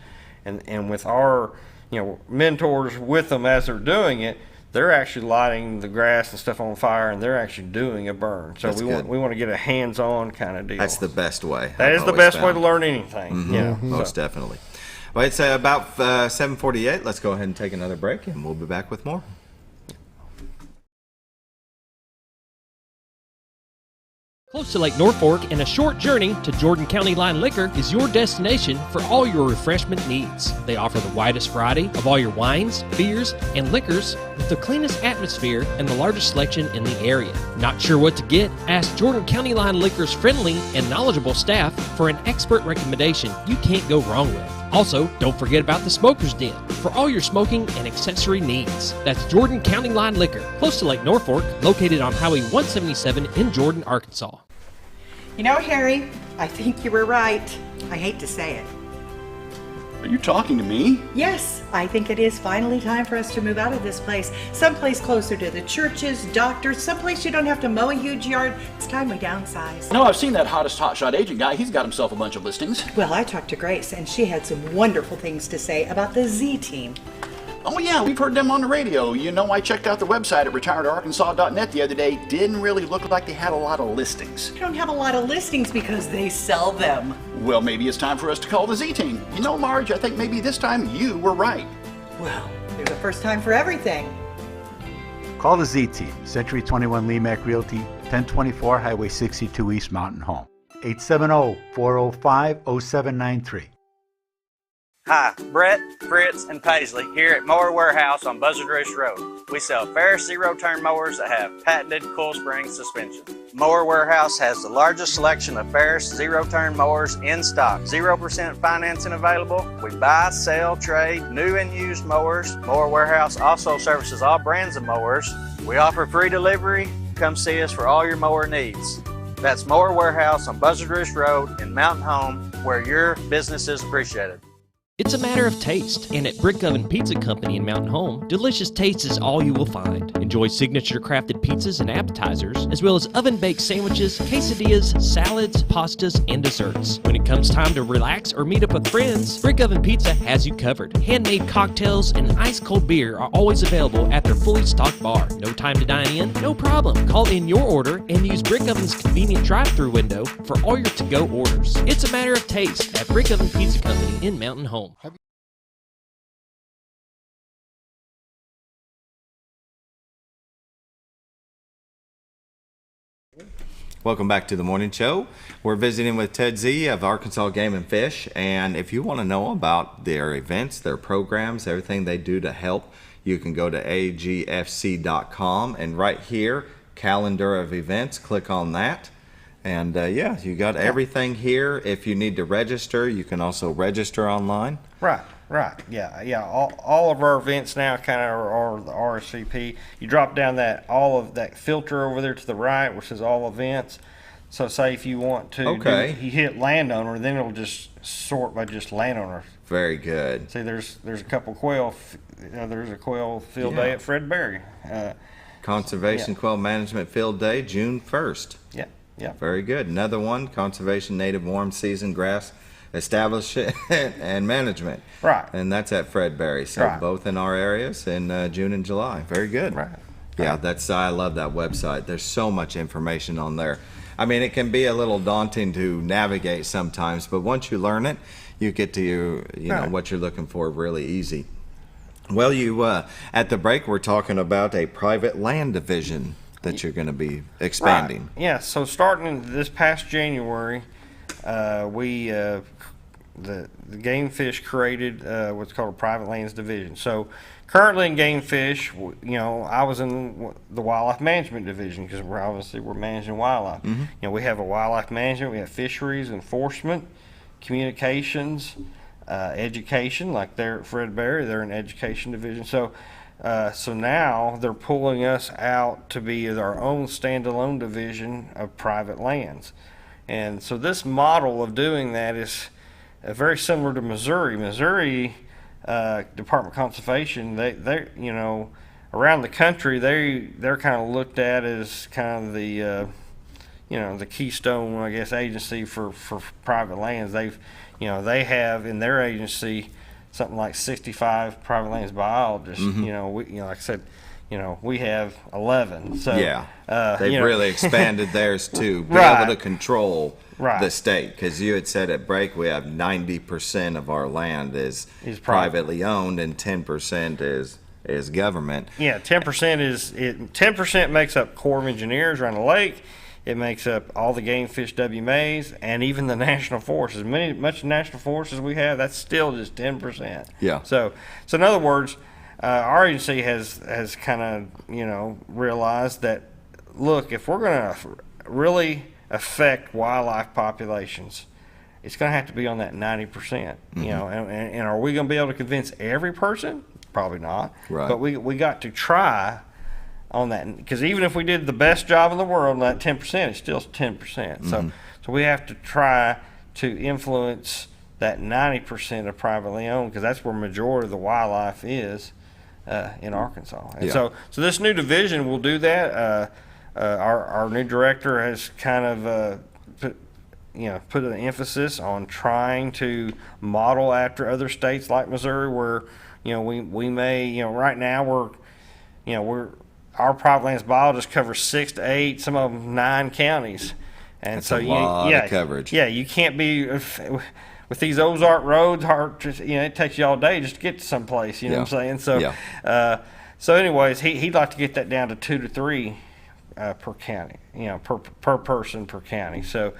and with our mentors with them as they're doing it, they're actually lighting the grass and stuff on fire, and they're actually doing a burn. So we want to get a hands-on kind of deal. That's the best way. That is the best way to learn anything. Most definitely. Well, it's about 7:48. Let's go ahead and take another break, and we'll be back with more. Close to Lake Norfolk and a short journey to Jordan County Line Liquor is your destination for all your refreshment needs. They offer the widest variety of all your wines, beers, and liquors with the cleanest atmosphere and the largest selection in the area. Not sure what to get? Ask Jordan County Line Liquor's friendly and knowledgeable staff for an expert recommendation you can't go wrong with. Also, don't forget about the Smoker's Den for all your smoking and accessory needs. That's Jordan County Line Liquor, close to Lake Norfolk, located on Highway 177 in Jordan, Arkansas. Harry, I think you were right. I hate to say it. Are you talking to me? Yes, I think it is finally time for us to move out of this place. Someplace closer to the churches, doctors, someplace you don't have to mow a huge yard. It's time we downsize. No, I've seen that hottest hotshot agent guy. He's got himself a bunch of listings. Well, I talked to Grace, and she had some wonderful things to say about the Z Team. Oh yeah, we've heard them on the radio. I checked out the website at retiredarkansas.net the other day. Didn't really look like they had a lot of listings. They don't have a lot of listings because they sell them. Well, maybe it's time for us to call the Z-Team. Marge, I think maybe this time you were right. Well, there's a first time for everything. Call the Z-Team, Century 21 Lemac Realty, 1024 Highway 62 East Mountain Home. 870-405-0793. Hi, Brett, Fritz, and Paisley here at Mower Warehouse on Buzzard Roost Road. We sell Ferris zero-turn mowers that have patented coil spring suspension. Mower Warehouse has the largest selection of Ferris zero-turn mowers in stock. 0% financing available. We buy, sell, trade new and used mowers. Mower Warehouse also services all brands of mowers. We offer free delivery. Come see us for all your mower needs. That's Mower Warehouse on Buzzard Roost Road in Mountain Home, where your business is appreciated. It's a matter of taste, and at Brick Oven Pizza Company in Mountain Home, delicious taste is all you will find. Enjoy signature crafted pizzas and appetizers, as well as oven-baked sandwiches, quesadillas, salads, pastas, and desserts. When it comes time to relax or meet up with friends, Brick Oven Pizza has you covered. Handmade cocktails and ice-cold beer are always available at their fully stocked bar. No time to dine in? No problem. Call in your order and use Brick Oven's convenient drive-thru window for all your to-go orders. It's a matter of taste at Brick Oven Pizza Company in Mountain Home. Welcome back to the morning show. We're visiting with Ted Z of Arkansas Game and Fish, and if you want to know about their events, their programs, everything they do to help, you can go to agfc.com, and right here, calendar of events, click on that. And yeah, you got everything here. If you need to register, you can also register online. Right. Yeah. All of our events now kind of are the RSVP. You drop down all of that filter over there to the right, which is all events. So say if you want to, you hit landowner, then it'll just sort by just landowner. Very good. See, there's a couple quail. There's a quail field day at Fred Berry. Conservation Quail Management Field Day, June 1st. Yeah. Very good. Another one, Conservation Native Warm Season Grass Establishment and Management. Right. And that's at Fred Berry. So both in our areas in June and July. Very good. Right. Yeah, I love that website. There's so much information on there. I mean, it can be a little daunting to navigate sometimes, but once you learn it, you get to know what you're looking for really easy. Well, you at the break we're talking about a private land division that you're going to be expanding. Right. Yeah, so starting this past January, we the Game Fish created what's called a private lands division. So currently in Game Fish, I was in the wildlife management division because we're managing wildlife. Mm-hmm. We have a wildlife management, we have fisheries, enforcement, communications, education. Like they're at Fred Berry, they're an education division. So now they're pulling us out to be our own standalone division of private lands. And so this model of doing that is very similar to Missouri. Missouri Department of Conservation, they around the country, they're kind of looked at as kind of the the keystone, I guess, agency for private lands. They have in their agency something like 65 private lands biologists. Mm-hmm. Like I said, we have 11. So they've really expanded theirs to be able to control the state. Because you had said at break we have 90% of our land is privately owned and 10% is government. Yeah, 10% makes up Corps of Engineers around the lake. It makes up all the game fish WMAs and even the national forest. As much national forest as we have, that's still just 10%. Yeah. So in other words, our agency has kind of realized that, look, if we're going to really affect wildlife populations, it's going to have to be on that 90%. Mm-hmm. And are we going to be able to convince every person? Probably not. Right. But we got to try on that, because even if we did the best job in the world, that 10% is still 10%. Mm-hmm. So we have to try to influence that 90% of privately owned, because that's where majority of the wildlife is in Arkansas. And so this new division will do that. Our new director has kind of put an emphasis on trying to model after other states like Missouri, where we may right now our private lands biologists cover 6 to 8, some of them 9 counties, and that's so a lot of coverage. Yeah, you can't be with these Ozark roads. It takes you all day just to get to someplace. You know what I'm saying? So, anyways, he'd like to get that down to 2 to 3 per county. Per person per county. So,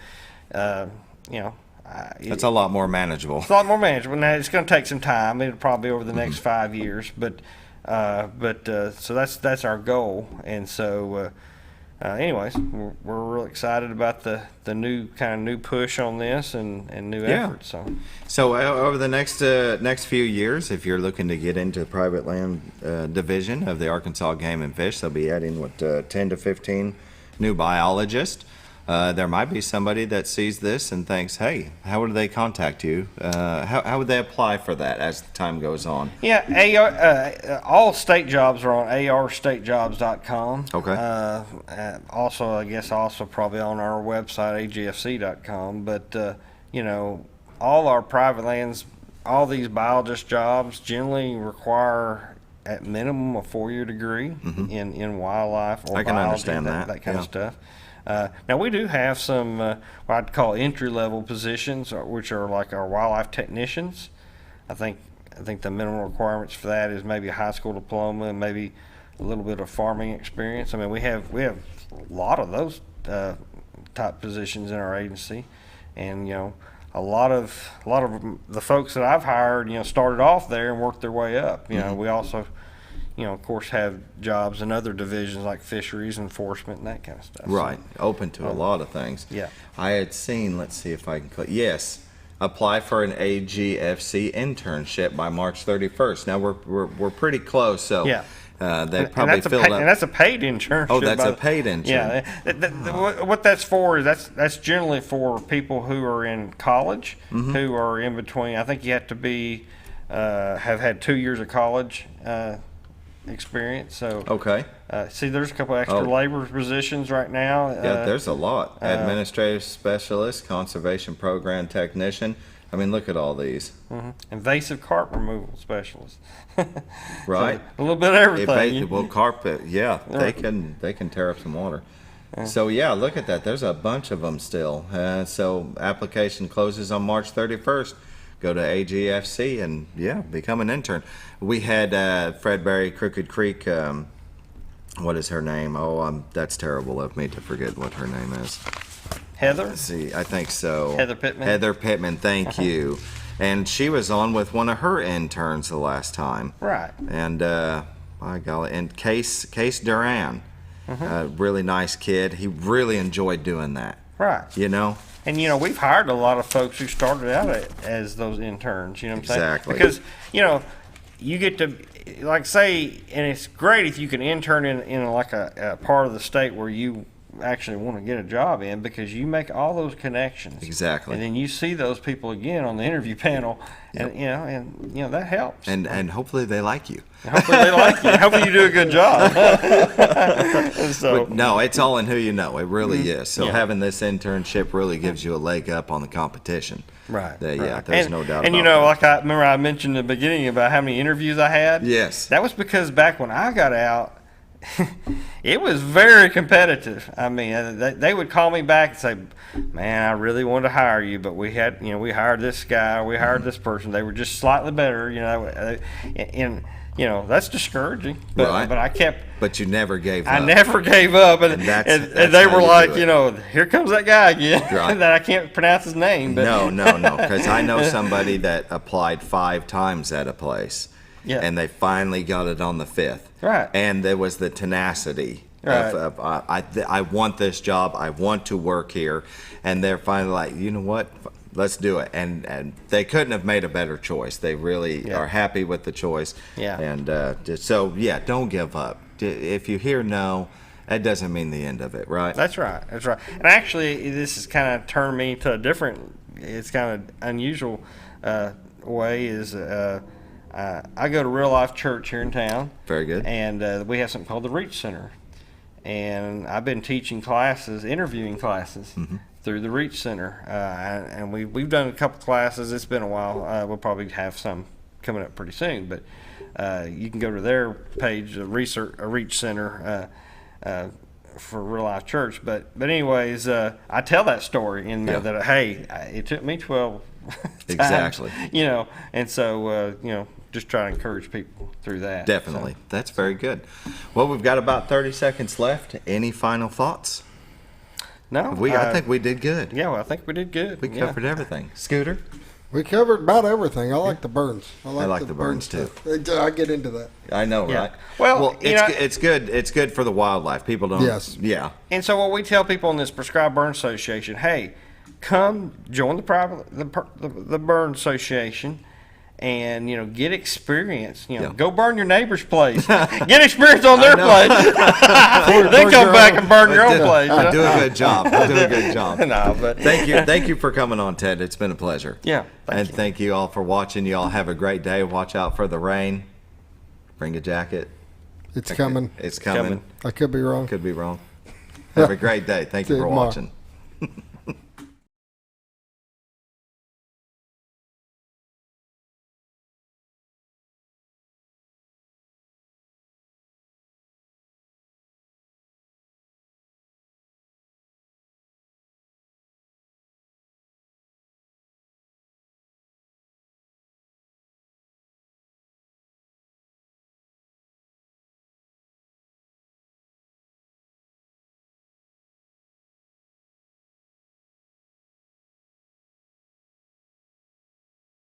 That's a lot more manageable. It's a lot more manageable. Now it's going to take some time. It'll probably be over the next 5 years, but so that's our goal. And so, anyways, we're real excited about the new push on this and new efforts. So over the next few years, if you're looking to get into the private land division of the Arkansas Game and Fish, they'll be adding 10 to 15 new biologists. There might be somebody that sees this and thinks, hey, how would they contact you? How would they apply for that as the time goes on? Yeah, all state jobs are on arstatejobs.com. Okay. Also, I guess probably on our website, agfc.com. But, all our private lands, all these biologist jobs generally require at minimum a 4-year degree in wildlife or I can biology, understand that kind of stuff. Now we do have some what I'd call entry-level positions, which are like our wildlife technicians. I think the minimum requirements for that is maybe a high school diploma and maybe a little bit of farming experience. I mean, we have a lot of those type positions in our agency, and a lot of the folks that I've hired, started off there and worked their way up. We also of course, have jobs in other divisions like fisheries, enforcement, and that kind of stuff. Right. Open to a lot of things. Yeah. I had seen, let's see if I can click. Yes. Apply for an AGFC internship by March 31st. Now, we're pretty close, so yeah. They probably filled up. And that's a paid internship. Oh, that's a paid internship. Yeah. What that's for is that's generally for people who are in college, who are in between. I think you have to be have had 2 years of college experience. So okay. See, there's a couple extra labor positions right now. Yeah, there's a lot. Administrative specialist, conservation program technician. I mean, look at all these. Invasive carp removal specialist. Right. So, a little bit of everything. Well, carpet. Yeah, they can tear up some water. So yeah, look at that. There's a bunch of them still. So application closes on March 31st. Go to AGFC and become an intern. We had Fredberry Crooked Creek. What is her name? Oh, that's terrible of me to forget what her name is. Heather? Let's see, I think so. Heather Pittman. Heather Pittman. Thank you. And she was on with one of her interns the last time. Right. And my golly, and Case Duran, really nice kid. He really enjoyed doing that. Right. And we've hired a lot of folks who started out as those interns, you know what I'm saying? Exactly. Because, you get to, like, say, and it's great if you can intern in like a part of the state where you actually want to get a job in, because you make all those connections. Exactly. And then you see those people again on the interview panel, and that helps. And hopefully they like you. Hopefully they like you. Hopefully you do a good job. But no, it's all in who you know. It really is. So having this internship really gives you a leg up on the competition. Right. Yeah, there's no doubt and about that. like I remember I mentioned in the beginning about how many interviews I had. Yes. That was because back when I got out, it was very competitive. I mean, they would call me back and say, "Man, I really wanted to hire you, but we hired this guy, we hired this person. They were just slightly better, and that's discouraging." But, right. But I kept. But you never gave up. I never gave up, and they were like, here comes that guy again. Right. That I can't pronounce his name. But. No, because I know somebody that applied 5 times at a place. Yeah. And they finally got it on the 5th. Right. And there was the tenacity of I want this job. I want to work here. And they're finally like, you know what? Let's do it. And they couldn't have made a better choice. They really are happy with the choice. Yeah. And don't give up. If you hear no, that doesn't mean the end of it, right? That's right. And actually, this has kind of turned me to a different, it's kind of unusual way is I go to Real Life Church here in town. Very good. And we have something called the Reach Center. And I've been teaching classes, interviewing classes through the Reach Center. And we've done a couple classes. It's been a while. We'll probably have some coming up pretty soon. But you can go to their page, Reach Center, for Real Life Church. But anyways, I tell that story in that, hey, it took me 12 times, exactly. And so, just try to encourage people through that. Definitely. That's very good. Well, we've got about 30 seconds left. Any final thoughts? No, I think we did good. Yeah, well, I think we did good. We covered everything. Scooter? We covered about everything. I like the burns. I like the burns too. I get into that. I know, Yeah. right? Well, it's good. It's good for the wildlife. People don't. Yes. Yeah. And so what we tell people in this Prescribed Burn Association, hey, come join the burn association, and get experience. Go burn your neighbor's place. Get experience on their place. Then come back and burn your own place. Do a good job. Do a good job. No, but thank you for coming on, Ted. It's been a pleasure. Yeah. Thank you all for watching. You all have a great day. Watch out for the rain. Bring a jacket. It's coming. It's coming. I could be wrong. Could be wrong. Have a great day. Thank you for watching.